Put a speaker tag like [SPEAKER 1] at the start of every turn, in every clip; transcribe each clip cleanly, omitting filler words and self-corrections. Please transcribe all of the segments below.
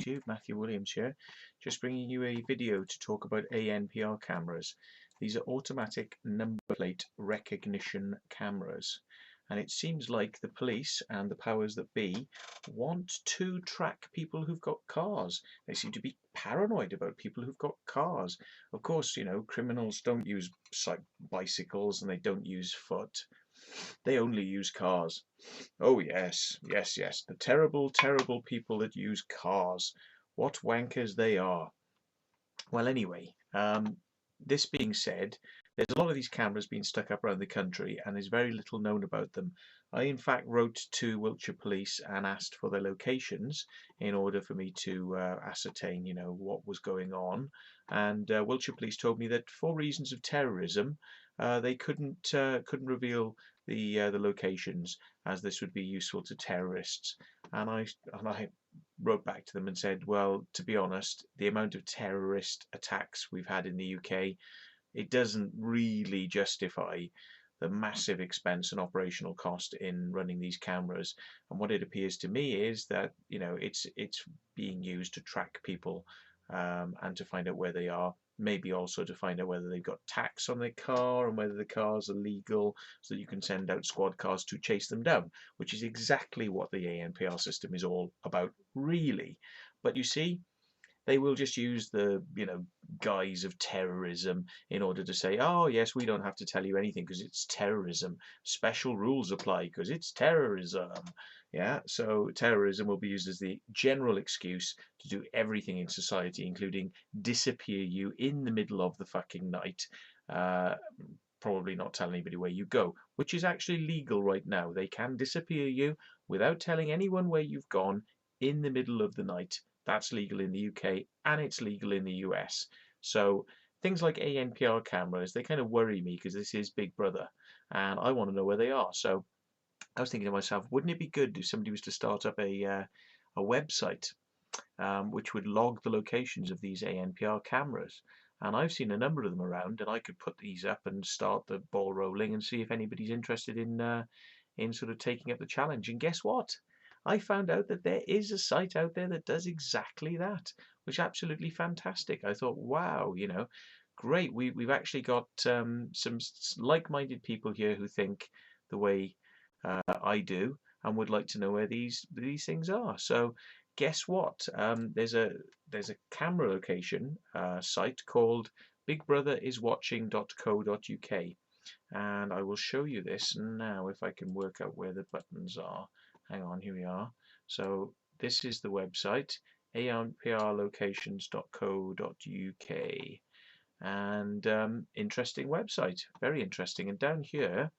[SPEAKER 1] YouTube, Matthew Williams here, just bringing you a video to talk about ANPR cameras. These are automatic number plate recognition cameras, and it seems like the police and the powers that be want to track people who've got cars. They seem to be paranoid about people who've got cars. Of course, you know, criminals don't use bicycles and they don't use foot. They only use cars. Oh yes, yes, yes. The terrible, terrible people that use cars. What wankers they are. Well, anyway, this being said, there's a lot of these cameras being stuck up around the country, and there's very little known about them. I, in fact, wrote to Wiltshire Police and asked for their locations in order for me to ascertain, you know, what was going on. And Wiltshire Police told me that for reasons of terrorism, they couldn't reveal the locations, as this would be useful to terrorists. And I wrote back to them and said, well, to be honest, the amount of terrorist attacks we've had in the UK, it doesn't really justify the massive expense and operational cost in running these cameras. And what it appears to me is that, you know, it's being used to track people and to find out where they are. Maybe also to find out whether they've got tax on their car and whether the cars are legal, so that you can send out squad cars to chase them down, which is exactly what the ANPR system is all about, really. But you see, they will just use the, you know, guise of terrorism in order to say, oh yes, we don't have to tell you anything because it's terrorism. Special rules apply because it's terrorism. Yeah, so terrorism will be used as the general excuse to do everything in society, including disappear you in the middle of the fucking night. Probably not tell anybody where you go, which is actually legal right now. They can disappear you without telling anyone where you've gone in the middle of the night. That's legal in the UK and it's legal in the US. So things like ANPR cameras, they kind of worry me because this is Big Brother and I want to know where they are. So I was thinking to myself, wouldn't it be good if somebody was to start up a website which would log the locations of these ANPR cameras? And I've seen a number of them around, and I could put these up and start the ball rolling and see if anybody's interested in sort of taking up the challenge. And guess what? I found out that there is a site out there that does exactly that, which is absolutely fantastic. I thought, wow, you know, great. We've actually got some like-minded people here who think the way I do and would like to know where these things are. So guess what? There's a camera location site called bigbrotheriswatching.co.uk, and I will show you this now if I can work out where the buttons are. Hang on, here we are. So this is the website, anprlocations.co.uk, and interesting website, very interesting. And down here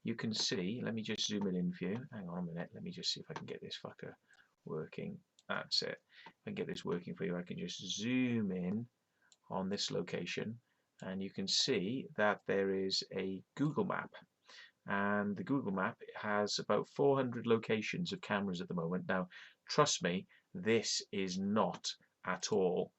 [SPEAKER 1] you can see, let me just zoom it in for you. Hang on a minute, let me just see if I can get this fucker working. That's it. If I can get this working for you, I can just zoom in on this location and you can see that there is a Google map, and the Google map has about 400 locations of cameras at the moment. Now trust me, this is not at all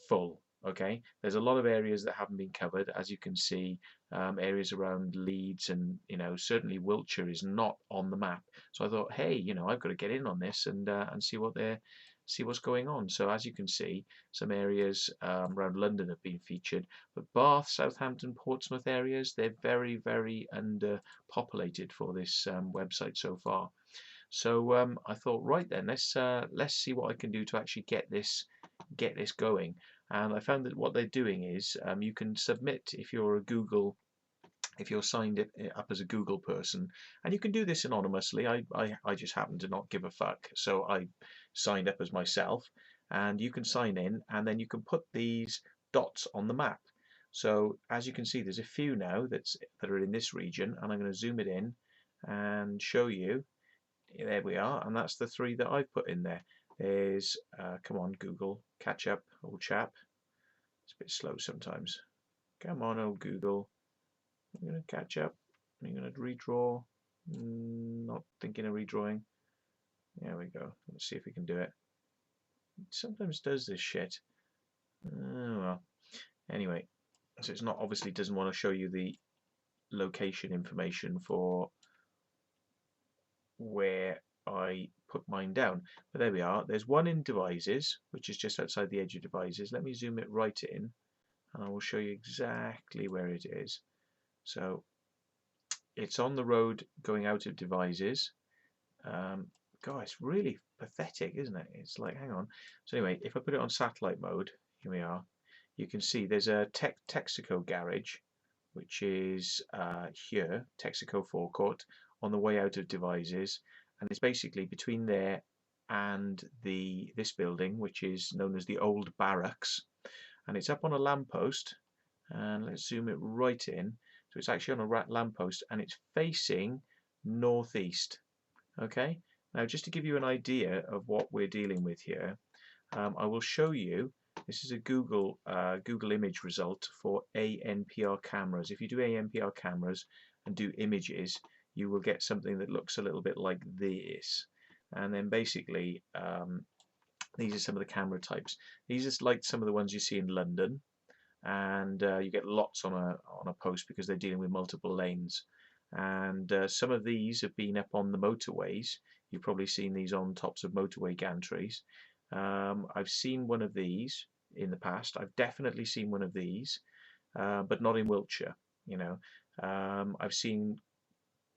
[SPEAKER 1] full. Okay, there's a lot of areas that haven't been covered, as you can see. Areas around Leeds and, you know, certainly Wiltshire is not on the map. So I thought, hey, you know, I've got to get in on this and see what's going on. So as you can see, some areas around London have been featured, but Bath, Southampton, Portsmouth areas, they're very, very underpopulated for this website so far. So I thought, right then, let's see what I can do to actually get this going. And I found that what they're doing is you can submit if you're signed up as a Google person, and you can do this anonymously. I just happen to not give a fuck, so I signed up as myself, and you can sign in and then you can put these dots on the map. So as you can see, there's a few now that are in this region, and I'm going to zoom it in and show you. There we are, and that's the 3 that I've put in there. There's, come on Google, catch up, old chap. It's a bit slow sometimes. Come on, old Google. I'm going to catch up. I'm going to redraw. Not thinking of redrawing. There we go. Let's see if we can do it. It sometimes does this shit. Oh well. Anyway, so it's not, obviously doesn't want to show you the location information for where I put my mine down. But there we are. There's one in Devizes, which is just outside the edge of Devizes. Let me zoom it right in, and I will show you exactly where it is. So it's on the road going out of Devizes. God, it's really pathetic, isn't it? It's like, hang on. So anyway, if I put it on satellite mode, here we are. You can see there's a Texaco garage, which is here, Texaco forecourt, on the way out of Devizes, and it's basically between there and this building, which is known as the old barracks, and it's up on a lamppost. And let's zoom it right in. So it's actually on a lamppost, and it's facing northeast. Okay. Now, just to give you an idea of what we're dealing with here, I will show you. This is a Google image result for ANPR cameras. If you do ANPR cameras and do images, you will get something that looks a little bit like this. And then basically, these are some of the camera types. These are like some of the ones you see in London, and you get lots on a post because they're dealing with multiple lanes. And some of these have been up on the motorways. You've probably seen these on tops of motorway gantries. I've seen one of these in the past. I've definitely seen one of these, but not in Wiltshire. You know, I've seen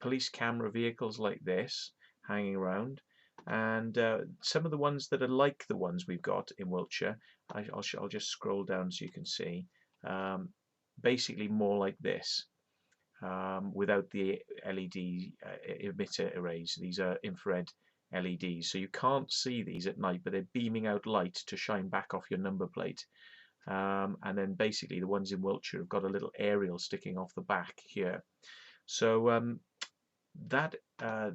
[SPEAKER 1] police camera vehicles like this hanging around, and some of the ones that are like the ones we've got in Wiltshire. I'll just scroll down so you can see. Basically, more like this. Without the LED emitter arrays. These are infrared LEDs, so you can't see these at night, but they're beaming out light to shine back off your number plate. And then basically the ones in Wiltshire have got a little aerial sticking off the back here. So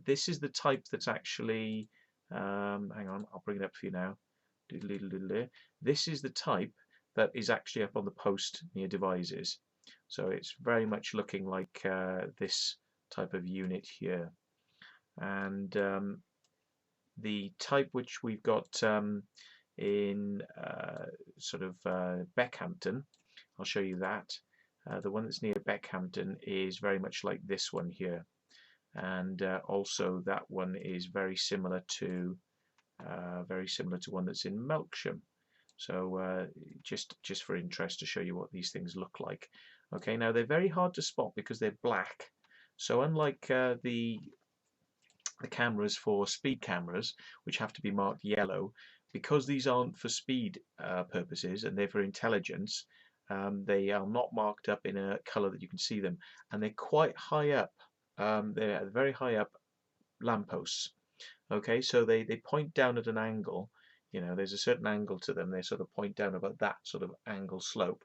[SPEAKER 1] this is the type that's actually, hang on, I'll bring it up for you now. This is the type that is actually up on the post near Devizes. So it's very much looking like this type of unit here. And the type which we've got in sort of Beckhampton, I'll show you that. The one that's near Beckhampton is very much like this one here. And also that one is very similar to one that's in Melksham. So just for interest, to show you what these things look like. Okay, now they're very hard to spot because they're black. So unlike the cameras for speed cameras, which have to be marked yellow, because these aren't for speed purposes and they're for intelligence, they are not marked up in a colour that you can see them, and they're quite high up. They're very high up lampposts. Okay, so they point down at an angle. You know, there's a certain angle to them. They sort of point down about that sort of angle slope.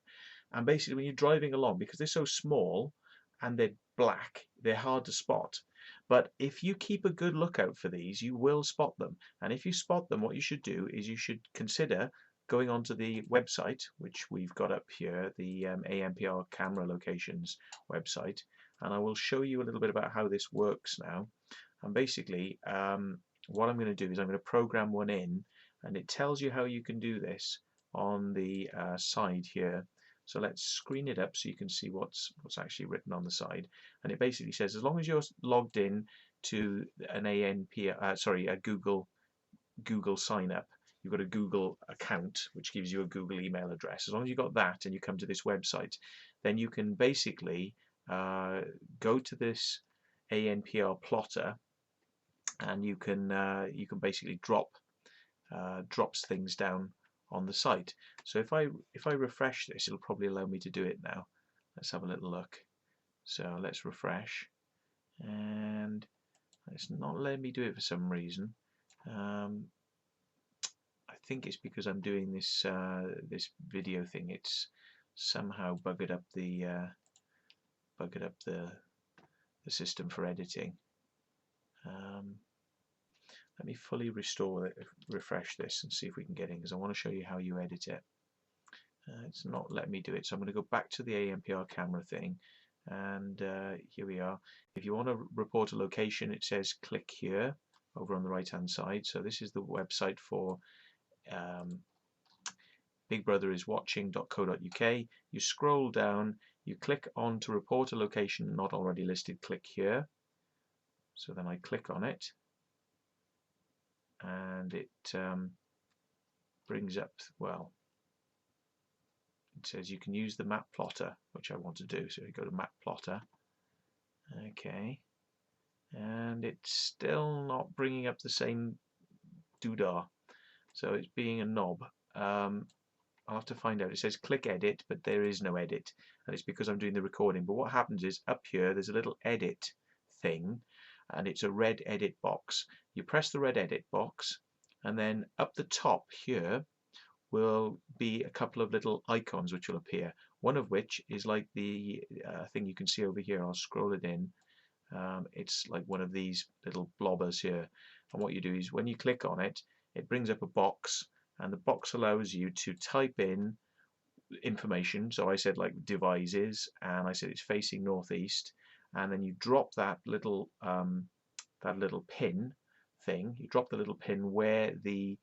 [SPEAKER 1] And basically, when you're driving along, because they're so small and they're black, they're hard to spot. But if you keep a good lookout for these, you will spot them. And if you spot them, what you should do is you should consider going onto the website, which we've got up here, the ANPR Camera Locations website. And I will show you a little bit about how this works now. And basically, what I'm going to do is I'm going to program one in, and it tells you how you can do this on the side here. So let's screen it up so you can see what's actually written on the side. And it basically says, as long as you're logged in to an a Google sign up, you've got a Google account which gives you a Google email address. As long as you've got that and you come to this website, then you can basically go to this ANPR plotter, and you can basically drops things down on the site. So if I refresh this, it'll probably allow me to do it now. Let's have a little look. So let's refresh, and it's not letting me do it for some reason. I think it's because I'm doing this this video thing. It's somehow buggered up the system for editing. Let me fully refresh this and see if we can get in, because I want to show you how you edit it. It's not letting me do it, so I'm going to go back to the ANPR camera thing, and here we are. If you want to report a location, it says click here over on the right hand side. So this is the website for bigbrotheriswatching.co.uk. You scroll down, you click on to report a location not already listed, click here. So then I click on it, and it brings up, well, it says you can use the map plotter, which I want to do. So you go to map plotter, okay, and it's still not bringing up the same doodah, so it's being a knob. I'll have to find out. It says click edit, but there is no edit, and it's because I'm doing the recording. But what happens is up here there's a little edit thing, and it's a red edit box. You press the red edit box, and then up the top here will be a couple of little icons which will appear. One of which is like the thing you can see over here. I'll scroll it in. It's like one of these little blobbers here, and what you do is when you click on it, it brings up a box, and the box allows you to type in information. So I said like devices, and I said it's facing northeast, and then you drop that little pin thing. You drop the little pin where the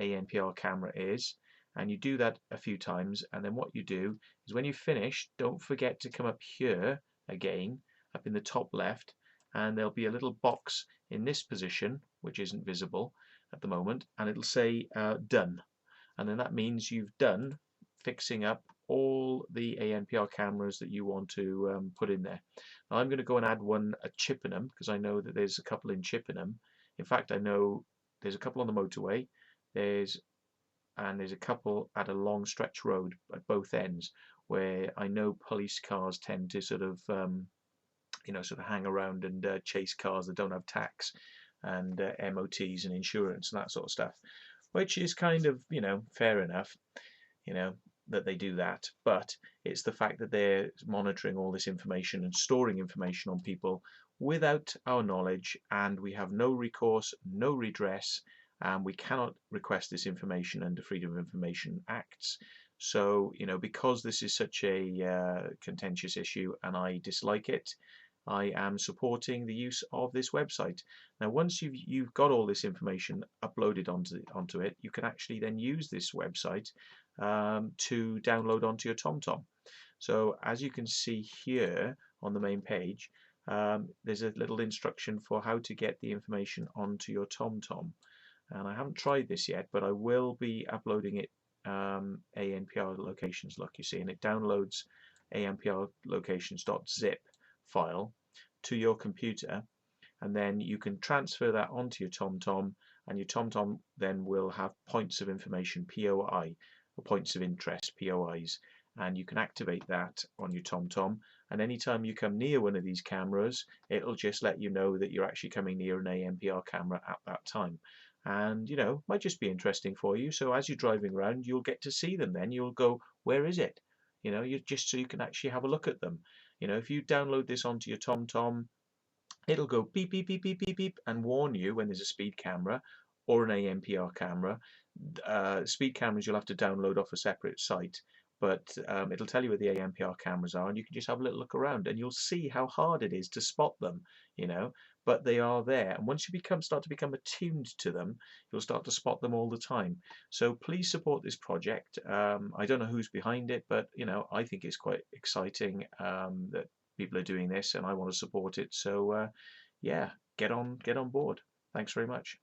[SPEAKER 1] ANPR camera is, and you do that a few times. And then what you do is when you finish, don't forget to come up here again, up in the top left, and there'll be a little box in this position which isn't visible at the moment, and it'll say done, and then that means you've done fixing up all the ANPR cameras that you want to put in there. Now I'm going to go and add one at Chippenham, because I know that there's a couple in Chippenham. In fact, I know there's a couple on the motorway, there's a couple at a long stretch road at both ends, where I know police cars tend to sort of sort of hang around and chase cars that don't have tax and MOTs and insurance and that sort of stuff, which is kind of, fair enough, that they do that. But it's the fact that they're monitoring all this information and storing information on people without our knowledge, and we have no recourse, no redress, and we cannot request this information under Freedom of Information Acts. So, because this is such a contentious issue and I dislike it, I am supporting the use of this website. Now, once you've got all this information uploaded onto it, you can actually then use this website to download onto your Tomtom. So, as you can see here on the main page, there's a little instruction for how to get the information onto your Tomtom. And I haven't tried this yet, but I will be uploading it ANPR Locations, look, you see, and it downloads ANPR Locations.zip file to your computer, and then you can transfer that onto your TomTom, and your TomTom then will have points of information, POI, or points of interest, POIs, and you can activate that on your TomTom, and anytime you come near one of these cameras, it'll just let you know that you're actually coming near an ANPR camera at that time. And might just be interesting for you. So as you're driving around, you'll get to see them. Then you'll go, where is it? You just so you can actually have a look at them. If you download this onto your TomTom, it'll go beep beep beep beep beep beep and warn you when there's a speed camera or an ANPR camera. Speed cameras you'll have to download off a separate site, but it'll tell you where the ANPR cameras are, and you can just have a little look around, and you'll see how hard it is to spot them. But they are there, and once you start to become attuned to them, you'll start to spot them all the time. So please support this project. I don't know who's behind it, but I think it's quite exciting that people are doing this, and I want to support it. So yeah, get on board. Thanks very much.